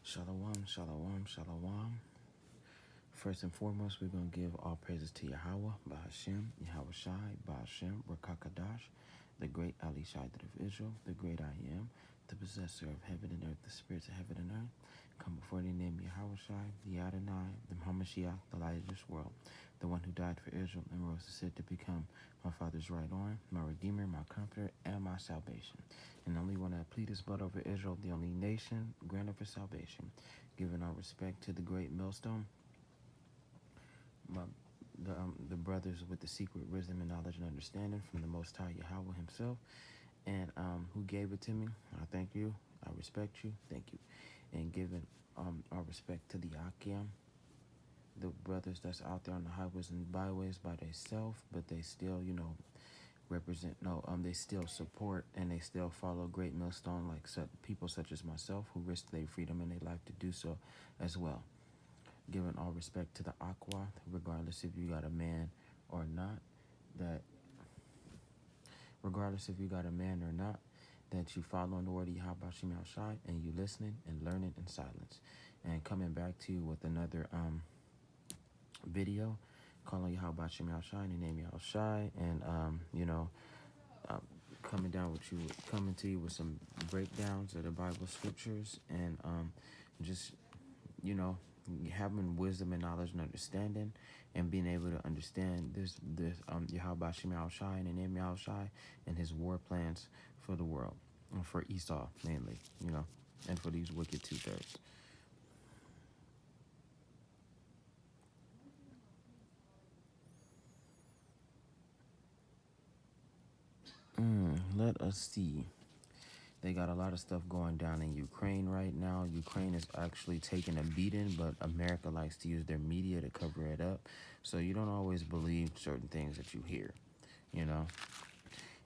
Shalom, shalom, shalom. First and foremost, we're going to give all praises to Yahweh, Ba'ashem, Yahweh Shai, Ba'ashem, Rakakadash, the great Ali Shaddad of Israel, the great I am, the possessor of heaven and earth, the spirits of heaven and earth. Come before thee, name Yahweh Shai, the Adonai, the Hamashiach, the light of this world, the one who died for Israel and rose to sit to become my father's right arm, my redeemer, my comforter, and my salvation. And the only one that plead his blood over Israel, the only nation granted for salvation. Giving our respect to the great millstone, the brothers with the secret wisdom and knowledge and understanding from the Most High Yahweh himself, and who gave it to me. I thank you. I respect you. Thank you. And giving our respect to the Akim, the brothers that's out there on the highways and byways by themselves, but they still, represent, they still support and they still follow Great Millstone, like people such as myself who risk their freedom and their life to do so as well. Giving all respect to the Aqua, regardless if you got a man or not, that you following the word of Yahweh Shem Shai and you listening and learning in silence. And coming back to you with another video calling Yahweh Shem Shai and the name Yahweh Shai, and coming to you with some breakdowns of the Bible scriptures, and just having wisdom and knowledge and understanding, and being able to understand this Yahweh Shem Shai and the name Yahweh Shai and his war plans for the world, for Esau mainly, and for these wicked 2/3. Let us see. They got a lot of stuff going down in Ukraine right now. Ukraine is actually taking a beating, but America likes to use their media to cover it up. So you don't always believe certain things that you hear,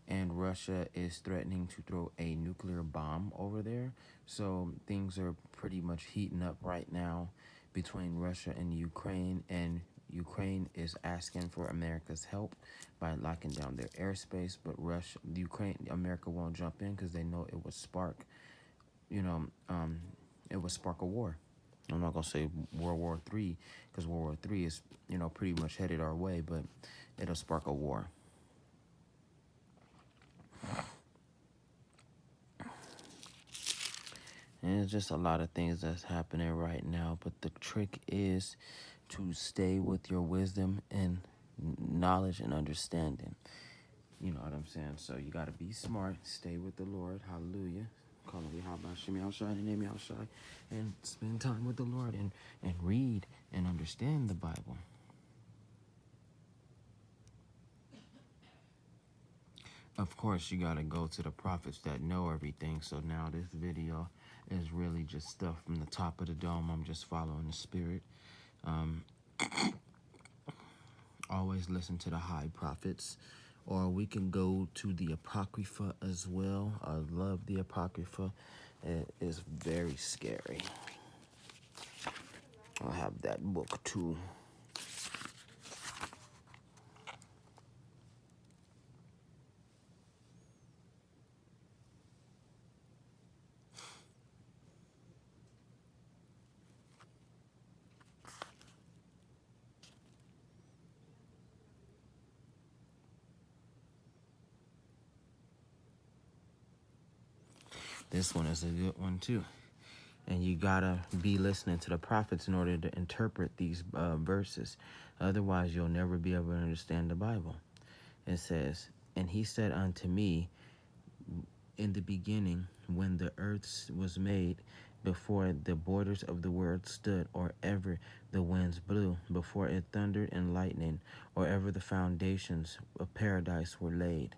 And Russia is threatening to throw a nuclear bomb over there. So things are pretty much heating up right now between Russia and Ukraine, and Ukraine is asking for America's help by locking down their airspace, but America won't jump in because they know it would spark, a war. I'm not gonna say World War III because World War III is, pretty much headed our way, but it'll spark a war. And it's just a lot of things that's happening right now. But the trick is to stay with your wisdom and knowledge and understanding. You know what I'm saying? So you got to be smart. Stay with the Lord. Hallelujah. Call him Yahweh Shem Shai and name Yahweh Shai. And spend time with the Lord and read and understand the Bible. Of course, you got to go to the prophets that know everything. So now this video is really just stuff from the top of the dome. I'm just following the spirit. Always listen to the high prophets. Or we can go to the Apocrypha as well. I love the Apocrypha. It is very scary. I'll have that book too. This one is a good one too. And you gotta be listening to the prophets in order to interpret these verses. Otherwise, you'll never be able to understand the Bible. It says, "And he said unto me, in the beginning, when the earth was made, before the borders of the world stood, or ever the winds blew, before it thundered and lightning, or ever the foundations of paradise were laid."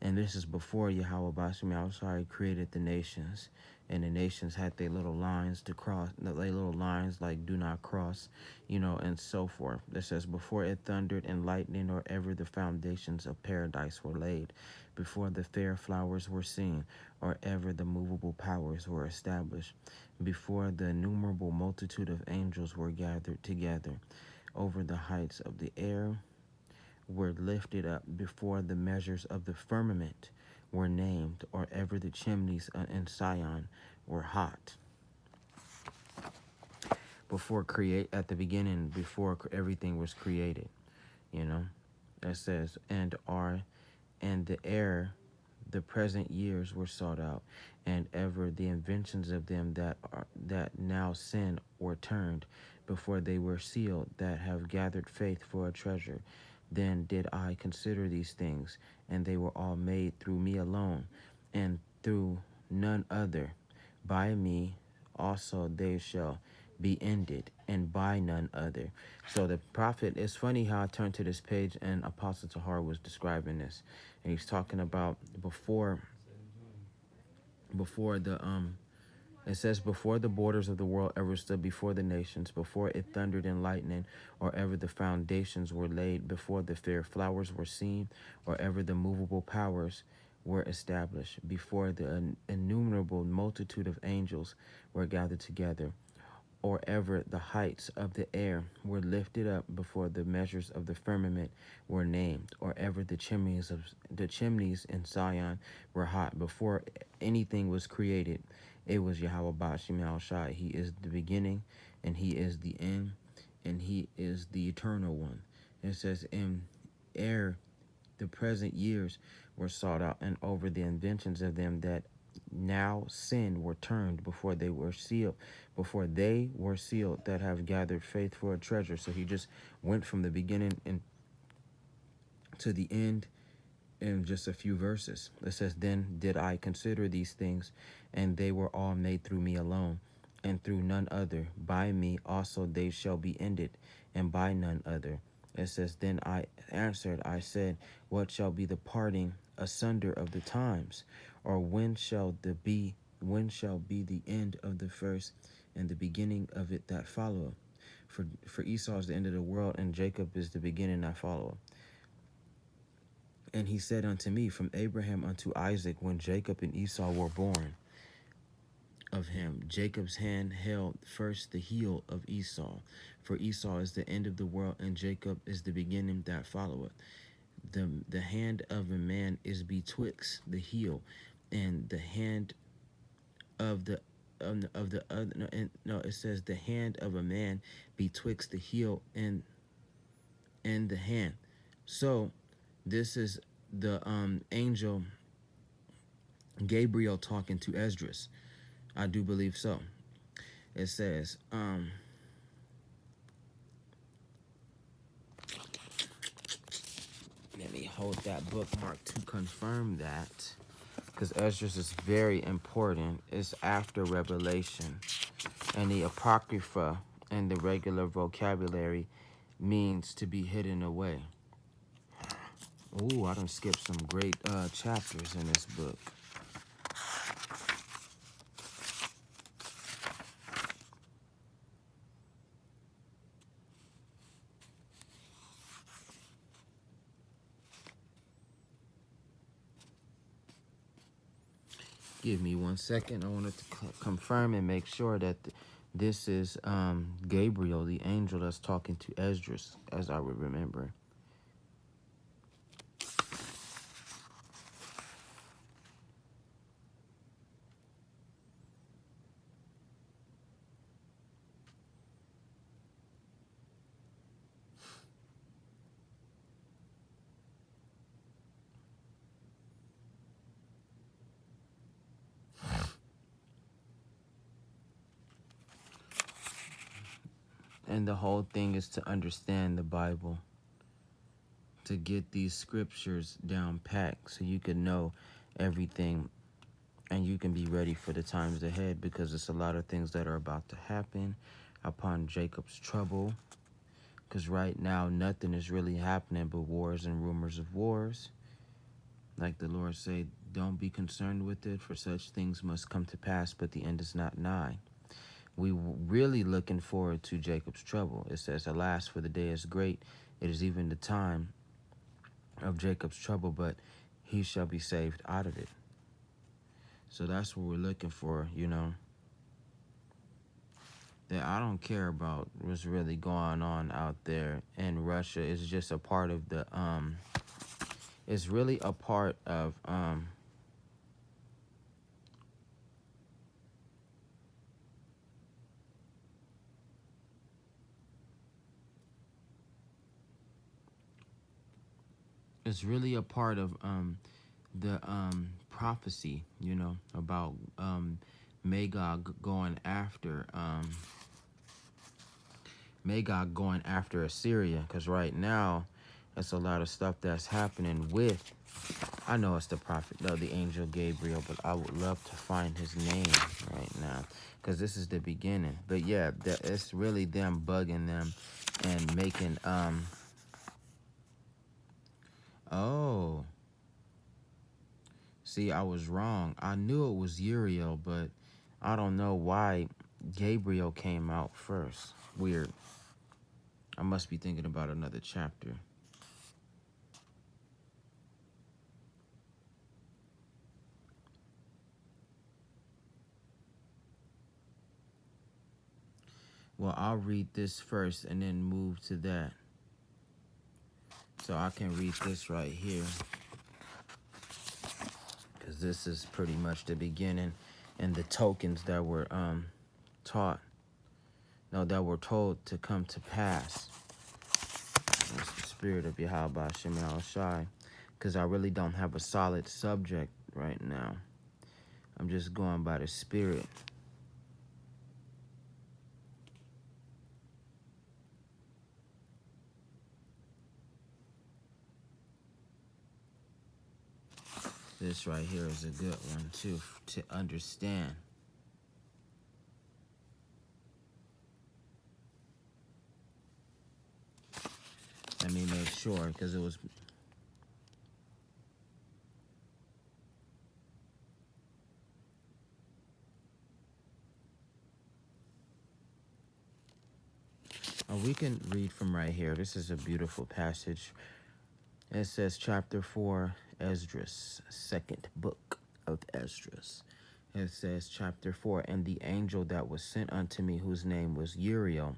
And this is before Yahweh Bashem Yahushua created the nations. And the nations had their little lines to cross, their little lines like do not cross, and so forth. It says, before it thundered and lightning, or ever the foundations of paradise were laid, before the fair flowers were seen, or ever the movable powers were established, before the innumerable multitude of angels were gathered together, over the heights of the air were lifted up, before the measures of the firmament were named, or ever the chimneys in Sion were hot. at the beginning, before everything was created. You know, that says, and the air, the present years were sought out, and ever the inventions of them that now sin were turned, before they were sealed, that have gathered faith for a treasure. Then did I consider these things, and they were all made through me alone, and through none other. By me also they shall be ended, and by none other. So the prophet, it's funny how I turned to this page and Apostle Tahar was describing this. And he's talking about before the it says, before the borders of the world ever stood before the nations, before it thundered and lightning, or ever the foundations were laid, before the fair flowers were seen, or ever the movable powers were established, before the innumerable multitude of angels were gathered together, or ever the heights of the air were lifted up, before the measures of the firmament were named, or ever the chimneys in Zion were hot, before anything was created. It was Yahweh Bashim Al Shai. He is the beginning, and he is the end, and he is the eternal one. It says, in ere the present years were sought out, and over the inventions of them that now sin were turned, before they were sealed, that have gathered faith for a treasure. So he just went from the beginning and to the end in just a few verses. It says, then did I consider these things, and they were all made through me alone, and through none other. By me also they shall be ended, and by none other. It says, then I answered, I said, what shall be the parting asunder of the times? Or when shall be the end of the first, and the beginning of it that followeth? For Esau is the end of the world, and Jacob is the beginning that followeth. And he said unto me, from Abraham unto Isaac, when Jacob and Esau were born of him, Jacob's hand held first the heel of Esau. For Esau is the end of the world, and Jacob is the beginning that followeth. The hand of a man is betwixt the heel and the hand of the other. No, it says the hand of a man betwixt the heel and the hand. So this is the angel Gabriel talking to Esdras. I do believe so. It says, let me hold that bookmark to confirm that, because Esdras is very important. It's after Revelation, and the Apocrypha and the regular vocabulary means to be hidden away. Ooh, I done skipped some great chapters in this book. Give me 1 second. I wanted to confirm and make sure that this is Gabriel, the angel that's talking to Esdras, as I would remember. And the whole thing is to understand the Bible, to get these scriptures down packed so you can know everything and you can be ready for the times ahead, because it's a lot of things that are about to happen upon Jacob's trouble. Because right now, nothing is really happening but wars and rumors of wars. Like the Lord said, don't be concerned with it, for such things must come to pass, but the end is not nigh. We really looking forward to Jacob's trouble. It says, alas, for the day is great. It is even the time of Jacob's trouble, but he shall be saved out of it. So that's what we're looking for, you know. That I don't care about what's really going on out there in Russia. It's just a part of the it's really a part of It's really a part of the prophecy, about Magog going after Assyria, because right now, that's a lot of stuff that's happening with. I know it's the prophet, no, the angel Gabriel, but I would love to find his name right now, because this is the beginning. But yeah, it's really them bugging them and making oh, see, I was wrong. I knew it was Uriel, but I don't know why Gabriel came out first. Weird. I must be thinking about another chapter. Well, I'll read this first and then move to that. So I can read this right here, because this is pretty much the beginning and the tokens that were taught, no, that were told to come to pass. It's the spirit of Yahweh Shem Shai, because I really don't have a solid subject right now. I'm just going by the spirit. This right here is a good one too to understand. Let me make sure, because it was. Oh, we can read from right here. This is a beautiful passage. It says chapter 4, Esdras, second book of Esdras. It says chapter 4, and the angel that was sent unto me, whose name was Uriel,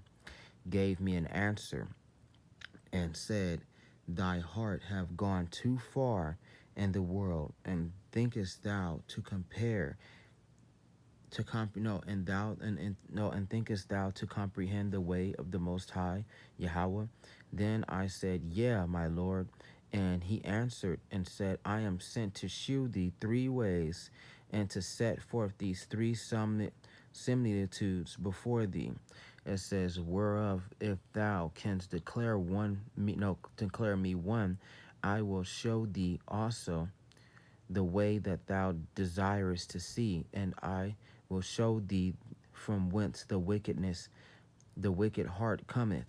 gave me an answer and said, thy heart have gone too far in the world, and thinkest thou to compare to no, and thou and no, and thinkest thou to comprehend the way of the Most High Yahweh? Then I said, yeah, my Lord. And he answered and said, I am sent to shew thee three ways, and to set forth these three similitudes before thee. It says, whereof if thou canst declare me one, I will show thee also the way that thou desirest to see, and I will show thee from whence the wicked heart cometh.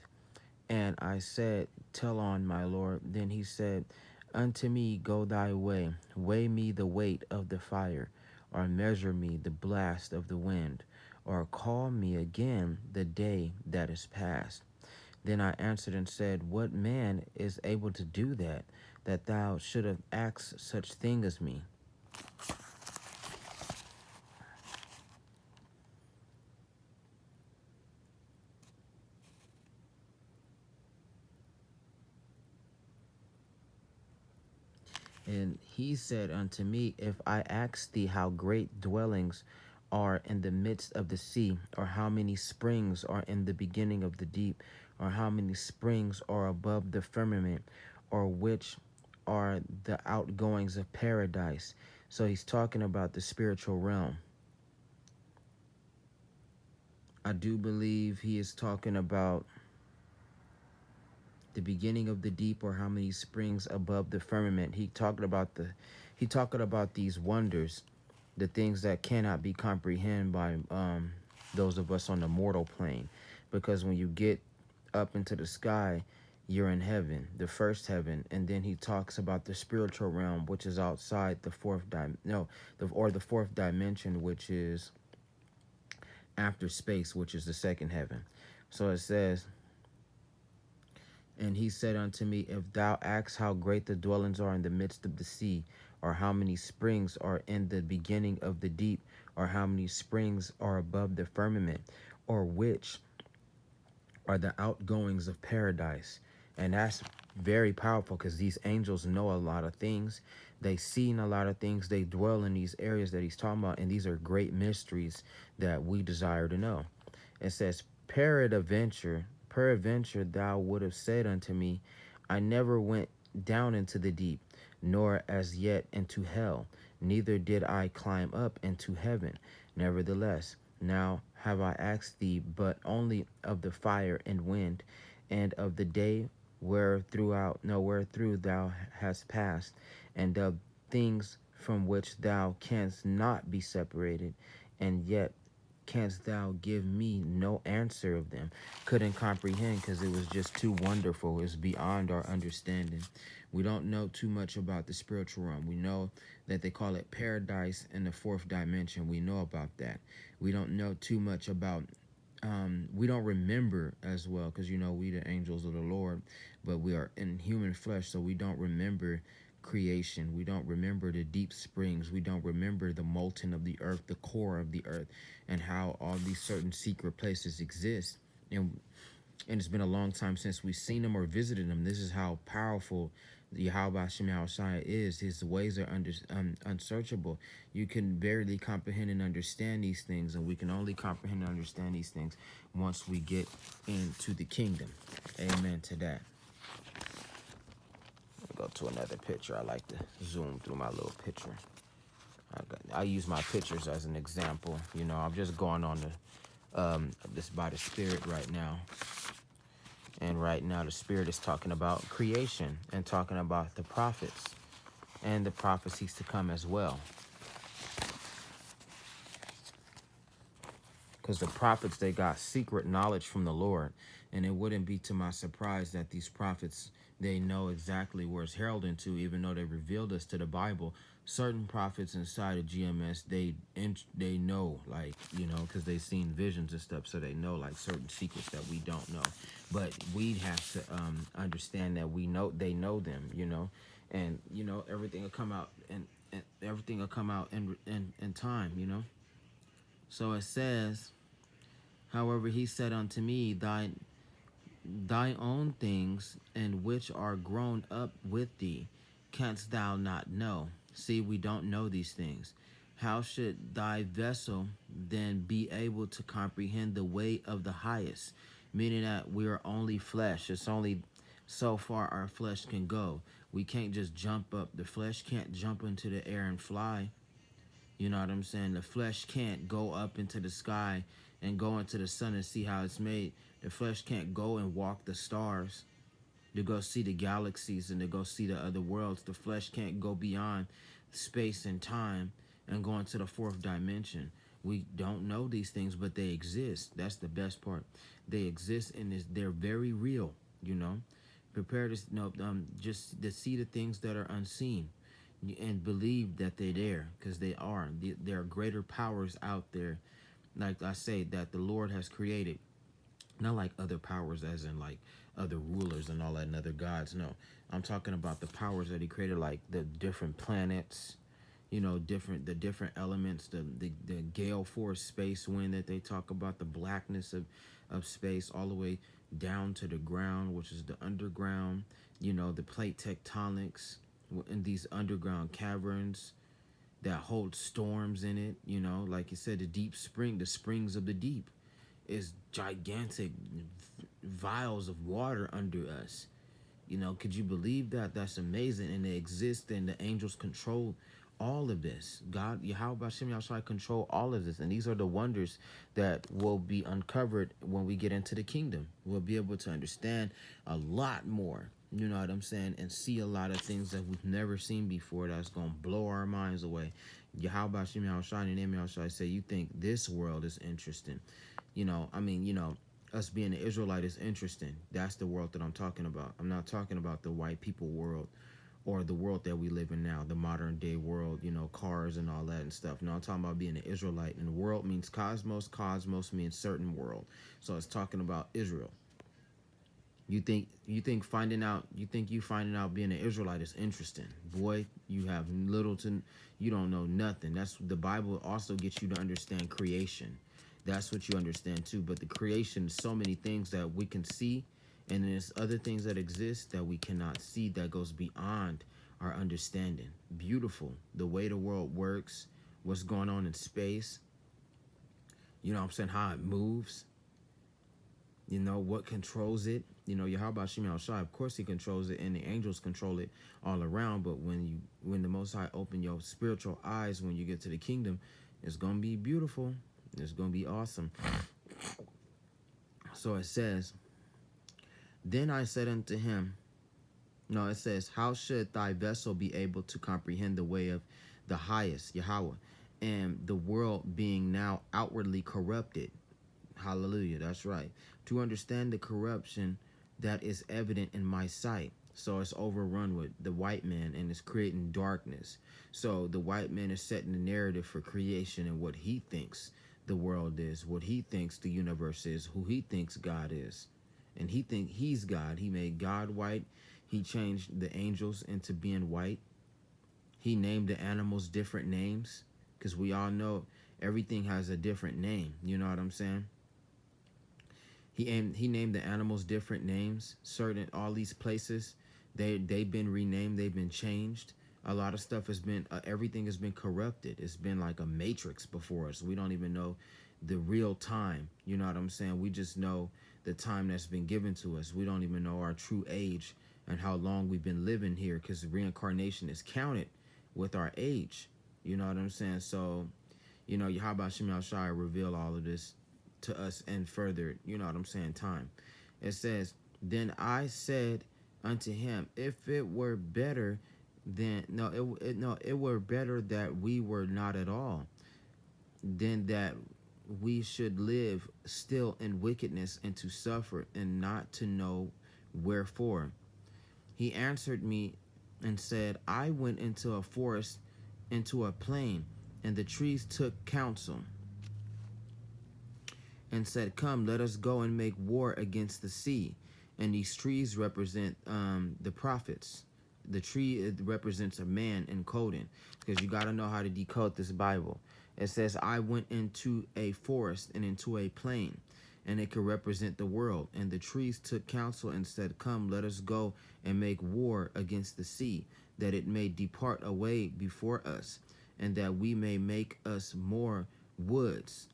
And I said, tell on, my Lord. Then he said, unto me go thy way, weigh me the weight of the fire, or measure me the blast of the wind, or call me again the day that is past. Then I answered and said, what man is able to do that thou should have asked such thing as me? And he said unto me, if I ask thee how great dwellings are in the midst of the sea, or how many springs are in the beginning of the deep, or how many springs are above the firmament, or which are the outgoings of paradise. So he's talking about the spiritual realm. I do believe he is talking about the beginning of the deep, or how many springs above the firmament. He talking about these wonders, the things that cannot be comprehended by those of us on the mortal plane, because when you get up into the sky, you're in heaven, the first heaven. And then he talks about the spiritual realm, which is outside the the fourth dimension, which is after space, which is the second heaven. So it says, and he said unto me, if thou ask how great the dwellings are in the midst of the sea, or how many springs are in the beginning of the deep, or how many springs are above the firmament, or which are the outgoings of paradise. And that's very powerful, because these angels know a lot of things. They've seen a lot of things. They dwell in these areas that he's talking about, and these are great mysteries that we desire to know. It says, peradventure thou would have said unto me, I never went down into the deep, nor as yet into hell, neither did I climb up into heaven. Nevertheless, now have I asked thee but only of the fire and wind, and of the day wherethrough thou hast passed, and of things from which thou canst not be separated, and yet canst thou give me no answer of them? Couldn't comprehend because it was just too wonderful. It's beyond our understanding. We don't know too much about the spiritual realm. We know that they call it paradise in the fourth dimension. We know about that. We don't know too much about we don't remember as well because we the angels of the Lord, but we are in human flesh, so we don't remember creation. We don't remember the deep springs. We don't remember the molten of the earth, the core of the earth, and how all these certain secret places exist. And it's been a long time since we've seen them or visited them. This is how powerful the Yahweh Hashem Shai is. His ways are unsearchable. You can barely comprehend and understand these things, and we can only comprehend and understand these things once we get into the kingdom. Amen to that. Go to another picture. I like to zoom through my little picture. I use my pictures as an example. I'm just going on this by the Spirit right now. And right now the Spirit is talking about creation and talking about the prophets and the prophecies to come as well. Because the prophets, they got secret knowledge from the Lord. And it wouldn't be to my surprise that these prophets, they know exactly where it's heralding to, even though they revealed us to the Bible. Certain prophets inside of GMS, they know, like, because they've seen visions and stuff, so they know, like, certain secrets that we don't know. But we have to understand that they know them, and, everything will come out, and everything will come out in time, So it says, however, he said unto me, thy own things, and which are grown up with thee, canst thou not know? See, we don't know these things. How should thy vessel then be able to comprehend the way of the highest? Meaning that we are only flesh. It's only so far our flesh can go. We can't just jump up. The flesh can't jump into the air and fly. You know what I'm saying? The flesh can't go up into the sky and go into the sun and see how it's made. The flesh can't go and walk the stars to go see the galaxies and to go see the other worlds. The flesh can't go beyond space and time and go into the fourth dimension. We don't know these things, but they exist. That's the best part. They exist, and they're very real, Prepare to just to see the things that are unseen and believe that they're there, because they are. There are greater powers out there, like I say, that the Lord has created. Not like other powers as in like other rulers and all that and other gods. No, I'm talking about the powers that he created, like the different planets, the different elements, the gale force, space wind that they talk about, the blackness of space, all the way down to the ground, which is the underground, the plate tectonics in these underground caverns that hold storms in it, like you said, the springs of the deep is gigantic vials of water under us. Could you believe that? That's amazing. And they exist, and the angels control all of this. God, Yahweh Hashem Yahshua control all of this. And these are the wonders that will be uncovered when we get into the kingdom. We'll be able to understand a lot more, you know what I'm saying, and see a lot of things that we've never seen before that's going to blow our minds away. Yahweh Hashem Yahshua and name Yahshua say, you think this world is interesting. Us being an Israelite is interesting. That's the world that I'm talking about. I'm not talking about the white people world or the world that we live in now, the modern day world, cars and all that and stuff. No, I'm talking about being an Israelite. And the world means cosmos. Cosmos means certain world. So it's talking about Israel. You think you finding out being an Israelite is interesting. Boy, you don't know nothing. That's the Bible also gets you to understand creation. That's what you understand too. But the creation is so many things that we can see, and there's other things that exist that we cannot see that goes beyond our understanding. Beautiful. The way the world works, what's going on in space. You know what I'm saying? How it moves. You know what controls it? You know, Yahweh Shemel Shai, of course he controls it, and the angels control it all around. But when the Most High open your spiritual eyes, when you get to the kingdom, it's gonna be beautiful. It's gonna be awesome. So it says, then I said unto him, no, it says, how should thy vessel be able to comprehend the way of the highest, Yahweh, and the world being now outwardly corrupted? Hallelujah, that's right. To understand the corruption that is evident in my sight. So it's overrun with the white man and it's creating darkness. So the white man is setting the narrative for creation and what he thinks the world is, what he thinks the universe is, who he thinks God is. And he think he's God. He made God white. He changed the angels into being white. He named the animals different names because we all know everything has a different name. You know what I'm saying? He named the animals different names. Certain all these places, they've been renamed. They've been changed. A lot of stuff has been everything has been corrupted. It's been like a matrix before us. We don't even know the real time. You know what I'm saying? We just know the time that's been given to us. We don't even know our true age and how long we've been living here, because reincarnation is counted with our age. You know what I'm saying? So, you know, Yahweh Shem Shai reveal all of this to us and further, you know what I'm saying, time. It says, then I said unto him, if it were better than, it were better that we were not at all, than that we should live still in wickedness and to suffer and not to know wherefore. He answered me and said, I went into a forest, into a plain, and the trees took counsel and said, come, let us go and make war against the sea. And these trees represent the prophets. The tree, it represents a man encoding, because you got to know how to decode this Bible. It says, I went into a forest and into a plain, and it could represent the world. And the trees took counsel and said, come, let us go and make war against the sea, that it may depart away before us, and that we may make us more woods.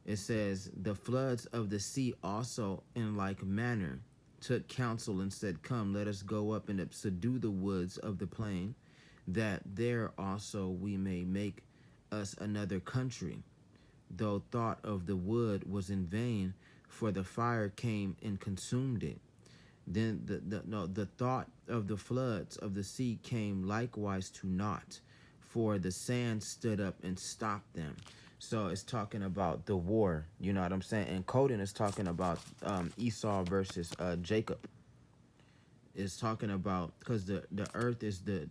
It says, the floods of the sea also in like manner took counsel and said, come, let us go up and subdue the woods of the plain, that there also we may make us another country. Though thought of the wood was in vain, for the fire came and consumed it. Then the thought of the floods of the sea came likewise to naught, for the sand stood up and stopped them. So it's talking about the war, you know what I'm saying? And Coden is talking about Esau versus Jacob. It's talking about, because the earth is the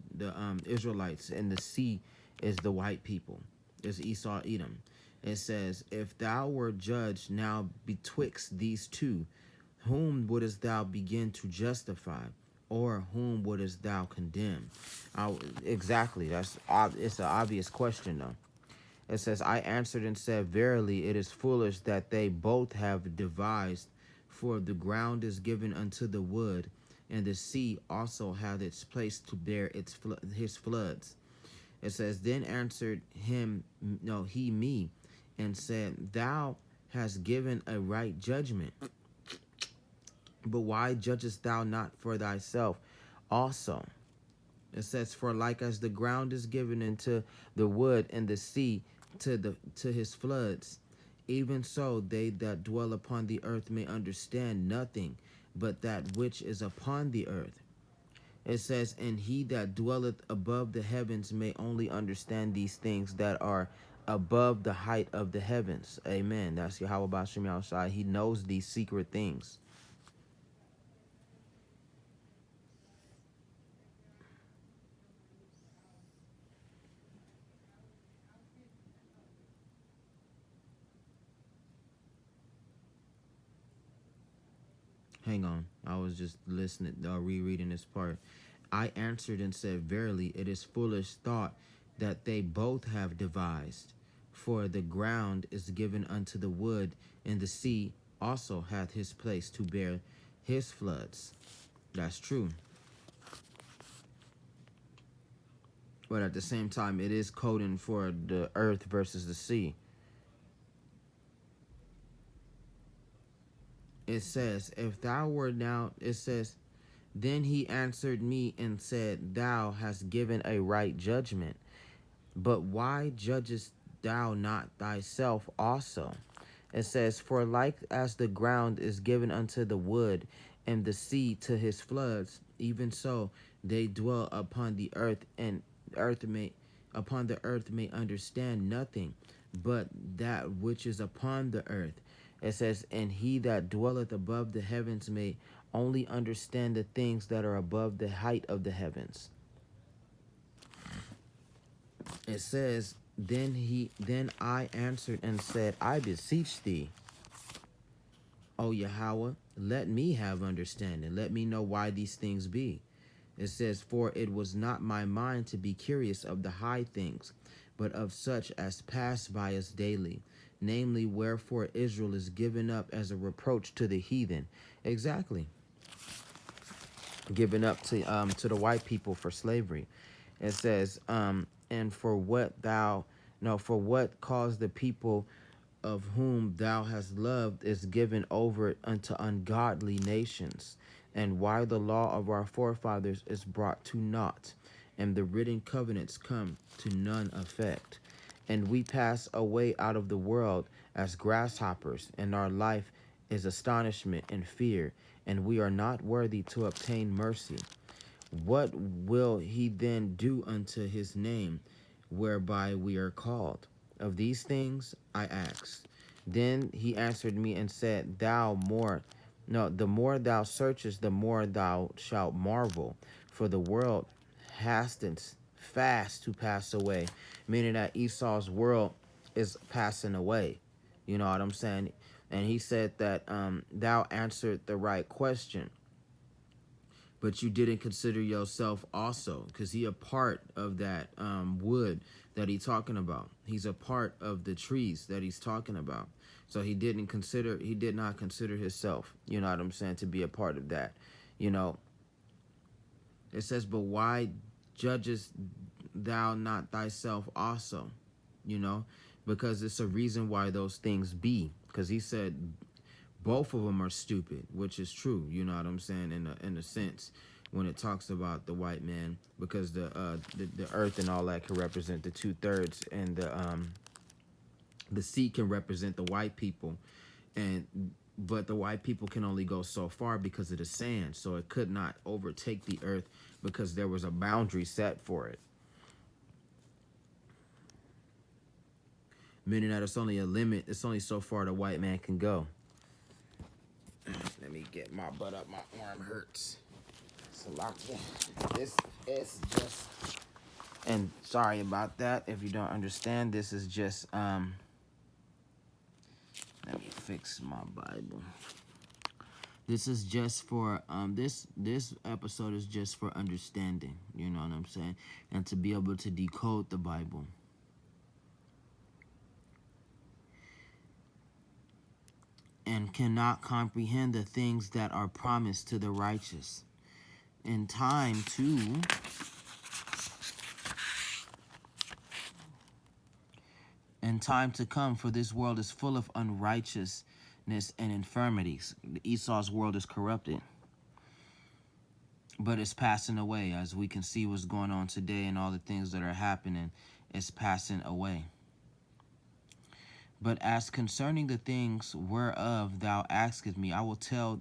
Israelites and the sea is the white people. It's Esau, Edom. It says, if thou were judged now betwixt these two, whom wouldest thou begin to justify, or whom wouldest thou condemn? Exactly. It's an obvious question, though. It says, I answered and said, verily, it is foolish that they both have devised, for the ground is given unto the wood, and the sea also hath its place to bear his floods. It says, then answered he me, and said, thou hast given a right judgment. But why judgest thou not for thyself also? It says, for like as the ground is given into the wood and the sea to his floods, even so they that dwell upon the earth may understand nothing but that which is upon the earth. It says, and he that dwelleth above the heavens may only understand these things that are above the height of the heavens. Amen. That's Yahweh B'Shem Yahushai. He knows these secret things. Hang on. I was just listening, rereading this part. I answered and said, verily, it is foolish thought that they both have devised. For the ground is given unto the wood, and the sea also hath his place to bear his floods. That's true. But at the same time, it is coding for the earth versus the sea. It says, if thou were now, it says, then he answered me and said, thou hast given a right judgment. But why judgest thou not thyself also? It says, for like as the ground is given unto the wood, and the sea to his floods, even so they dwell upon the earth, and earth may upon the earth may understand nothing but that which is upon the earth. It says, and he that dwelleth above the heavens may only understand the things that are above the height of the heavens. It says, then I answered and said, I beseech thee, O Yahweh, let me have understanding. Let me know why these things be. It says, for it was not my mind to be curious of the high things, but of such as pass by us daily. Namely, wherefore Israel is given up as a reproach to the heathen. Exactly. Given up to the white people for slavery. It says, and for what for what caused the people of whom thou hast loved is given over unto ungodly nations, and why the law of our forefathers is brought to naught, and the written covenants come to none effect. And we pass away out of the world as grasshoppers, and our life is astonishment and fear, and we are not worthy to obtain mercy. What will he then do unto his name, whereby we are called? Of these things I asked. Then he answered me and said, the more thou searchest, the more thou shalt marvel, for the world hastens fast to pass away, meaning that Esau's world is passing away. You know what I'm saying? And he said that thou answered the right question, but you didn't consider yourself also, because he a part of that wood that he's talking about. He's a part of the trees that he's talking about. So he did not consider himself, you know what I'm saying, to be a part of that. You know, it says, but why judgest thou not thyself also? You know, because it's a reason why those things be. Because he said both of them are stupid, which is true. You know what I'm saying, in a sense, when it talks about the white man, because the earth and all that can represent the 2/3, and the sea can represent the white people, but the white people can only go so far because of the sand, so it could not overtake the earth because there was a boundary set for it. Meaning that it's only a limit. It's only so far the white man can go. Let me get my butt up. My arm hurts. It's a lot. This is just, and sorry about that if you don't understand. This is just let me fix my Bible. This is just for this episode is just for understanding, you know what I'm saying, and to be able to decode the Bible. And cannot comprehend the things that are promised to the righteous. In time to come, for this world is full of unrighteousness and infirmities. Esau's world is corrupted, but it's passing away. As we can see what's going on today and all the things that are happening, it's passing away. But as concerning the things whereof thou askest me, I will tell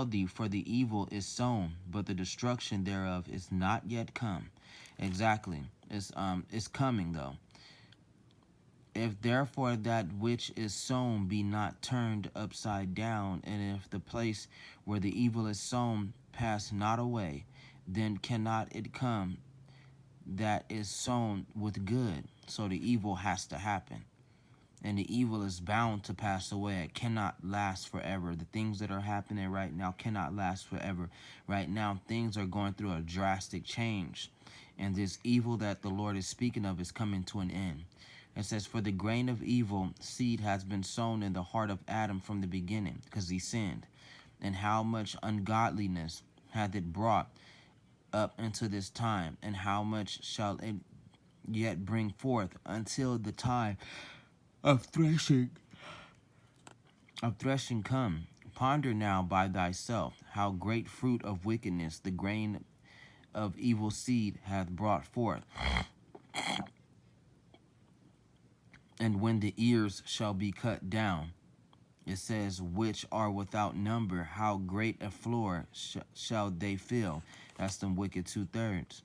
thee, for the evil is sown, but the destruction thereof is not yet come. Exactly. It's coming though. If therefore that which is sown be not turned upside down, and if the place where the evil is sown pass not away, then cannot it come that is sown with good. So the evil has to happen. And the evil is bound to pass away. It cannot last forever. The things that are happening right now cannot last forever. Right now, things are going through a drastic change. And this evil that the Lord is speaking of is coming to an end. It says, for the grain of evil seed has been sown in the heart of Adam from the beginning, because he sinned. And how much ungodliness hath it brought up into this time, and how much shall it yet bring forth until the time of threshing of threshing come. Ponder now by thyself how great fruit of wickedness the grain of evil seed hath brought forth. And when the ears shall be cut down, it says, which are without number, how great a floor shall they fill. That's them wicked 2/3.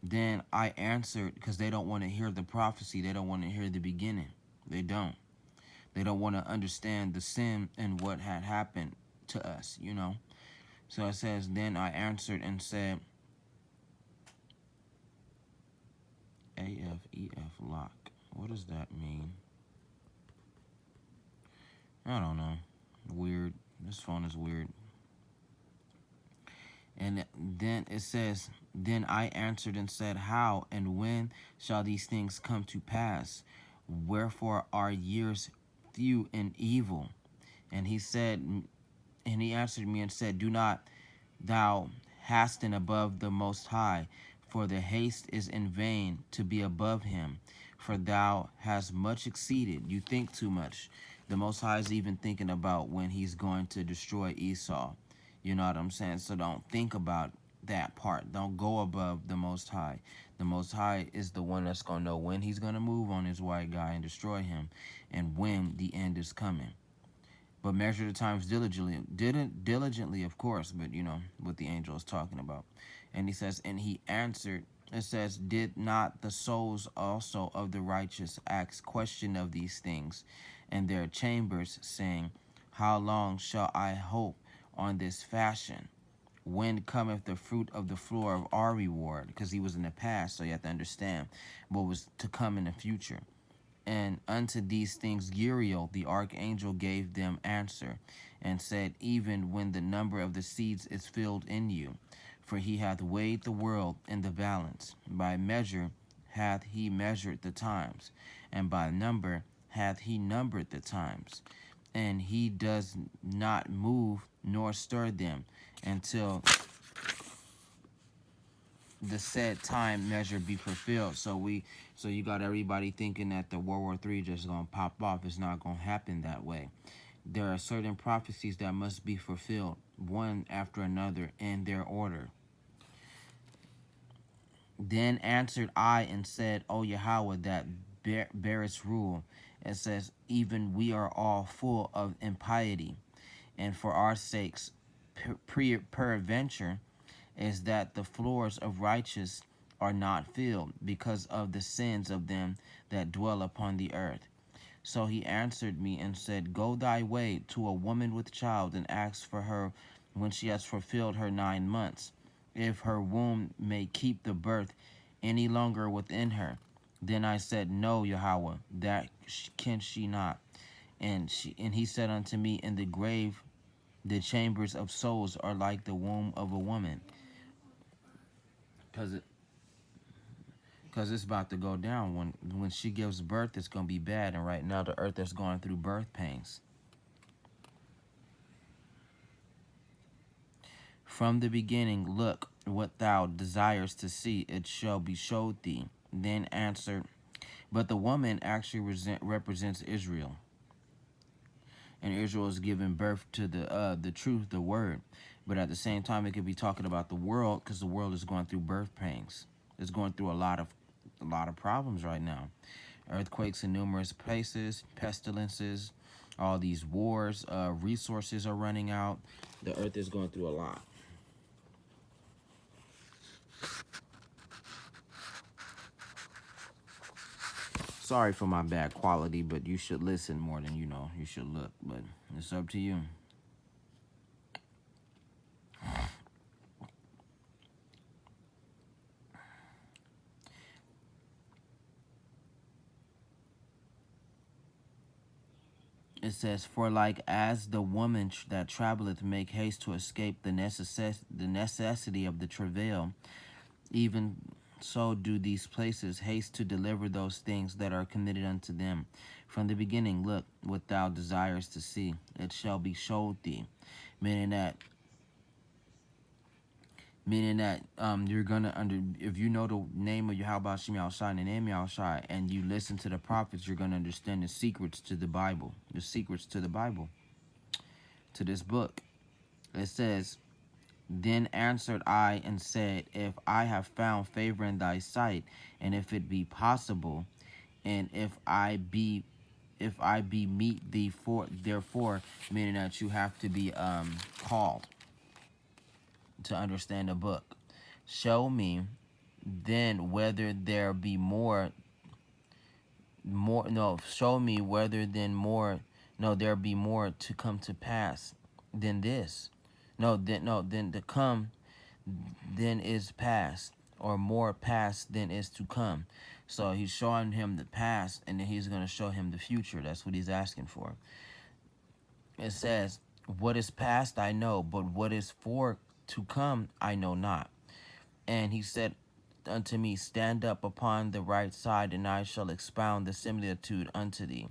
Then I answered, because they don't want to hear the prophecy. They don't want to hear the beginning. They don't. They don't want to understand the sin and what had happened to us, you know. So it says, then I answered and said, AFEF lock. What does that mean? I don't know. Weird. This phone is weird. And then it says, then I answered and said, how and when shall these things come to pass? Wherefore are years few and evil? And he said, and he answered me and said, do not thou hasten above the Most High, for the haste is in vain to be above him, for thou hast much exceeded. You think too much. The Most High is even thinking about when he's going to destroy Esau. You know what I'm saying? So don't think about that part. Don't go above the Most High. The Most High is the one that's going to know when he's going to move on his white guy and destroy him, and when the end is coming. But measure the times diligently, of course, but you know what the angel is talking about. And he says, and he answered, it says, did not the souls also of the righteous ask question of these things in their chambers, saying, how long shall I hope on this fashion? When cometh the fruit of the floor of our reward? Because he was in the past, so you have to understand what was to come in the future. And unto these things Uriel the archangel gave them answer, and said, even when the number of the seeds is filled in you, for he hath weighed the world in the balance. By measure hath he measured the times, and by number hath he numbered the times. And he does not move nor stir them until the said time measure be fulfilled. So you got everybody thinking that the World War III just gonna pop off. It's not gonna happen that way. There are certain prophecies that must be fulfilled, one after another in their order. Then answered I and said, O Yahweh, that bearest rule. It says, even we are all full of impiety, and for our sakes peradventure is that the floors of righteous are not filled, because of the sins of them that dwell upon the earth. So he answered me and said, go thy way to a woman with child, and ask for her when she has fulfilled her 9 months, if her womb may keep the birth any longer within her. Then I said, no, Yahweh, that can she not. And he said unto me, in the grave the chambers of souls are like the womb of a woman. Because it's about to go down. When she gives birth, it's going to be bad. And right now the earth is going through birth pains. From the beginning, look what thou desirest to see, it shall be showed thee. Then answered, but the woman actually represents Israel. And Israel is giving birth to the truth, the word. But at the same time, it could be talking about the world, because the world is going through birth pains. It's going through a lot of problems right now. Earthquakes in numerous places, pestilences, all these wars, resources are running out. The earth is going through a lot. Sorry for my bad quality, but you should listen more than you should look. But it's up to you. It says, for like as the woman that travelleth make haste to escape the necessity of the travail, even so do these places haste to deliver those things that are committed unto them. From the beginning, look what thou desirest to see, it shall be showed thee. Meaning that you're gonna if you know the name of Yahweh Shem Yahushai and the name Yahushai, and you listen to the prophets, you're gonna understand the secrets to the Bible. The secrets to the Bible. to this book. It says, then answered I and said, if I have found favor in thy sight, and if it be possible, and if I be meet thee for, therefore, meaning that you have to be called to understand the book. Show me then whether there be more no show me whether then more no there be more to come to pass than this. No then to come than is past, or more past than is to come. So he's showing him the past, and then he's going to show him the future. That's what he's asking for. It says, what is past I know, but what is for to come I know not. And he said unto me, stand up upon the right side, and I shall expound the similitude unto thee.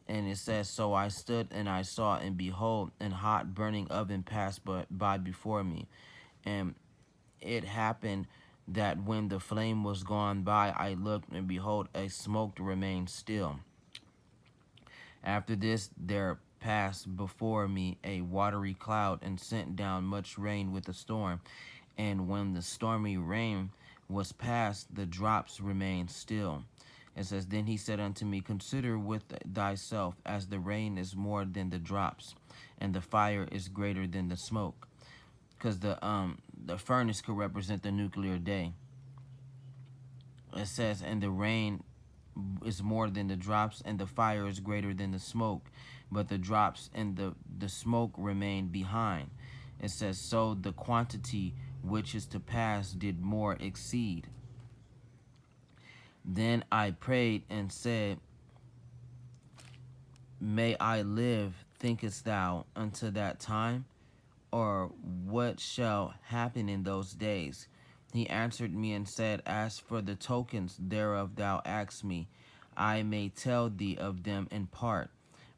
And it says, so I stood, and I saw, and behold, an hot burning oven passed by before me. And it happened that when the flame was gone by, I looked, and behold, a smoke remained still. After this there passed before me a watery cloud, and sent down much rain with a storm. And when the stormy rain was past, the drops remained still. It says, then he said unto me, consider with thyself, as the rain is more than the drops, and the fire is greater than the smoke. Because the furnace could represent the nuclear day. It says, and the rain is more than the drops, and the fire is greater than the smoke, but the drops and the smoke remain behind. It says, so the quantity which is to pass did more exceed. Then I prayed and said, may I live, thinkest thou, unto that time? Or what shall happen in those days? He answered me and said, as for the tokens thereof thou asked me, I may tell thee of them in part.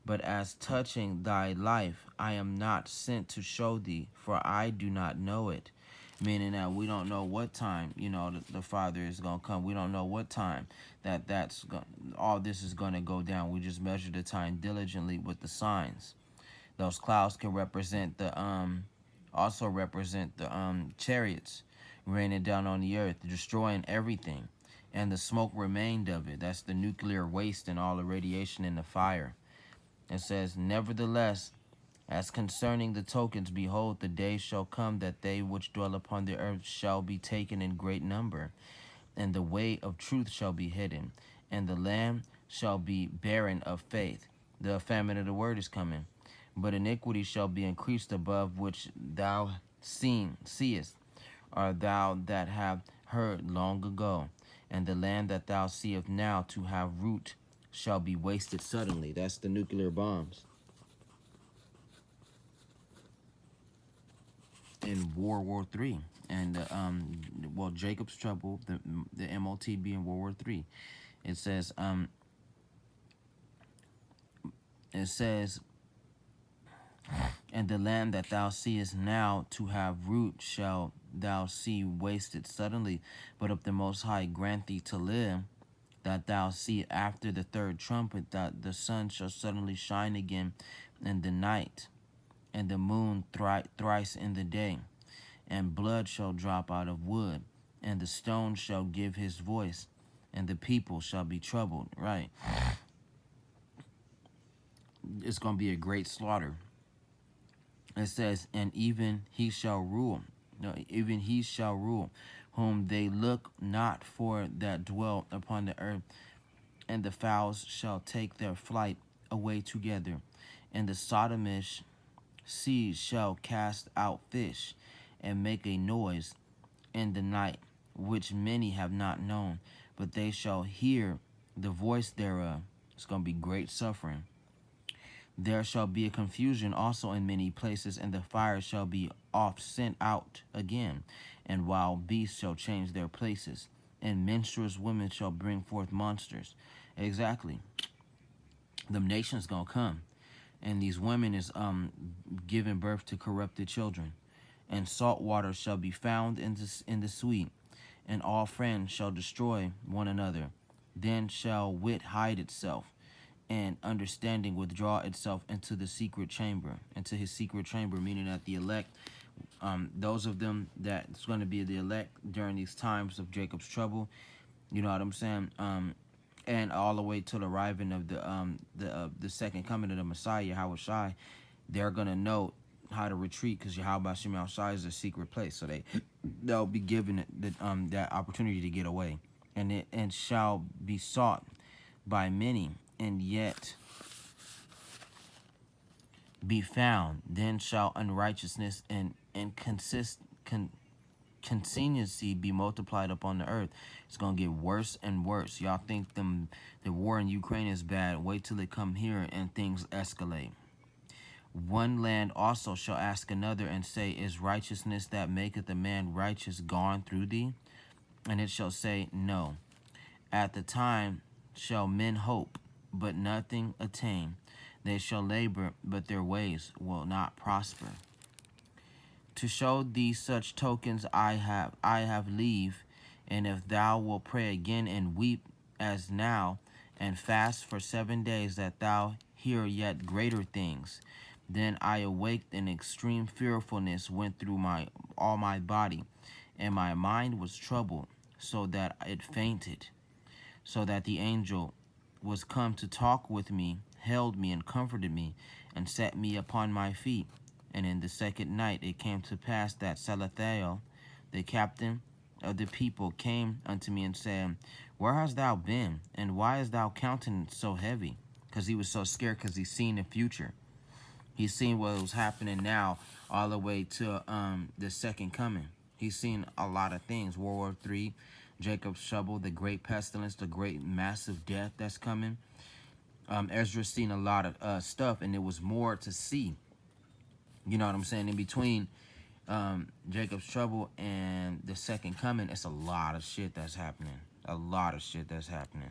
But as touching thy life, I am not sent to show thee, for I do not know it. Meaning that we don't know what time, the Father is going to come. We don't know what time all this is going to go down. We just measure the time diligently with the signs. Those clouds can represent also represent the chariots raining down on the earth, destroying everything. And the smoke remained of it. That's the nuclear waste and all the radiation in the fire. It says, nevertheless, as concerning the tokens, behold, the day shall come that they which dwell upon the earth shall be taken in great number, and the way of truth shall be hidden, and the land shall be barren of faith. The famine of the word is coming. But iniquity shall be increased above which thou seest, or thou that have heard long ago. And the land that thou seest now to have root shall be wasted suddenly. That's the nuclear bombs. In World War III. And, Jacob's Trouble, the MOTB in World War III. It says, and the land that thou seest now to have root shall thou see wasted suddenly. But if the Most High grant thee to live, that thou see after the third trumpet, that the sun shall suddenly shine again in the night, and the moon thrice in the day, and blood shall drop out of wood, and the stone shall give his voice, and the people shall be troubled. Right. It's going to be a great slaughter. It says, and even he shall rule, whom they look not for that dwell upon the earth, and the fowls shall take their flight away together, and the Sodomish sea shall cast out fish, and make a noise in the night, which many have not known, but they shall hear the voice thereof. It's going to be great suffering. There shall be a confusion also in many places, and the fire shall be oft sent out again, and wild beasts shall change their places, and menstruous women shall bring forth monsters. Exactly. The nation's gonna come, and these women is giving birth to corrupted children, and salt water shall be found in the sweet, and all friends shall destroy one another. Then shall wit hide itself, and understanding withdraw itself into the secret chamber, into his secret chamber, meaning that the elect, those of them that's going to be the elect during these times of Jacob's trouble, you know what I'm saying, and all the way to the arriving of the second coming of the Messiah, Yahweh Shai, they're gonna know how to retreat because Yahweh Shai Shai is a secret place, so they'll be given that opportunity to get away, and it shall be sought by many, and yet be found. Then shall unrighteousness and continuously be multiplied upon the earth. It's gonna get worse and worse. Y'all think the war in Ukraine is bad? Wait till they come here and things escalate. One land also shall ask another and say, is righteousness that maketh a man righteous gone through thee? And it shall say, no. At the time shall men hope, but nothing attain. They shall labor, but their ways will not prosper. To show thee such tokens I have leave, and if thou wilt pray again and weep as now, and fast for 7 days, that thou hear yet greater things. Then I awaked, and extreme fearfulness went through all my body, and my mind was troubled, so that it fainted. So that the angel was come to talk with me, held me, and comforted me, and set me upon my feet. And in the second night it came to pass that Salathiel, the captain of the people, came unto me and said, where hast thou been, and why is thou countenance so heavy? Because he was so scared, because he's seen the future. He's seen what was happening now all the way to the second coming. He's seen a lot of things. World War III, Jacob's trouble, the great pestilence, the great massive death that's coming. Esdras seen a lot of stuff, and there was more to see. You know what I'm saying? In between Jacob's trouble and the second coming, it's a lot of shit that's happening. A lot of shit that's happening.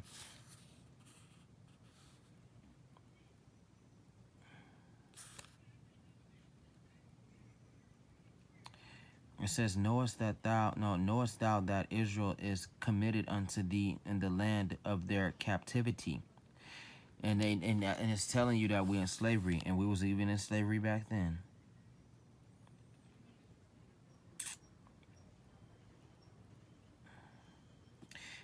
It says, knowest thou that Israel is committed unto thee in the land of their captivity? And it's telling you that we're in slavery, and we was even in slavery back then.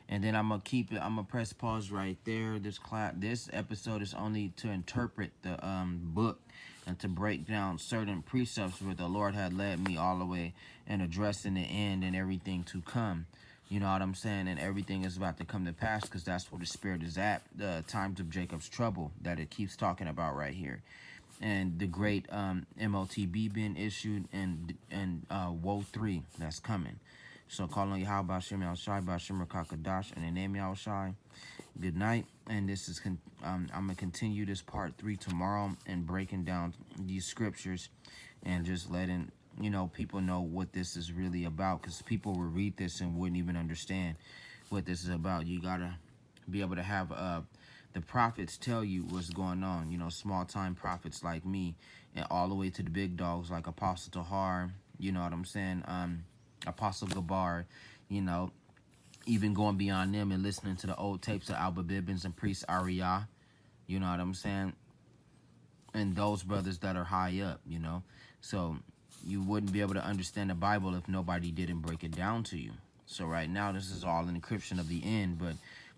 And then I'm gonna press pause right there. This episode is only to interpret the book and to break down certain precepts where the Lord had led me all the way and addressing the end and everything to come. You know what I'm saying? And everything is about to come to pass, because that's where the spirit is at. The times of Jacob's trouble that it keeps talking about right here. And the great MOTB being issued, and Woe 3 that's coming. So call on Yahweh Shem Shai, Bashim Kakadash, and the name Yahweh Shai. Good night. And this is I'm gonna continue this part 3 tomorrow, and breaking down these scriptures and just letting people know what this is really about, because people will read this and wouldn't even understand what this is about. You gotta be able to have the prophets tell you what's going on. Small time prophets like me, and all the way to the big dogs like Apostle Tahar. You know what I'm saying? Apostle Gabar, even going beyond them and listening to the old tapes of Alba Bibbins and Priest Ariah, you know what I'm saying? And those brothers that are high up, So you wouldn't be able to understand the Bible if nobody didn't break it down to you. So right now, this is all an encryption of the end, but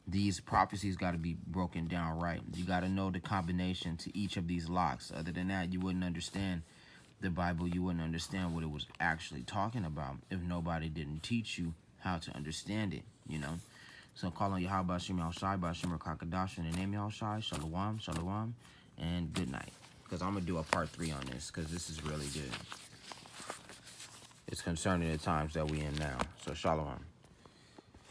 these prophecies got to be broken down right. You got to know the combination to each of these locks. Other than that, you wouldn't understand the Bible. You wouldn't understand what it was actually talking about if nobody didn't teach you how to understand it, So call on Yahweh Shem Shai, Bashim Kakadash, in the name Yahweh Shai, Shalom, Shalom, and good night. Because I'm going to do a part 3 on this, because this is really good. It's concerning the times that we in now. So Shalom.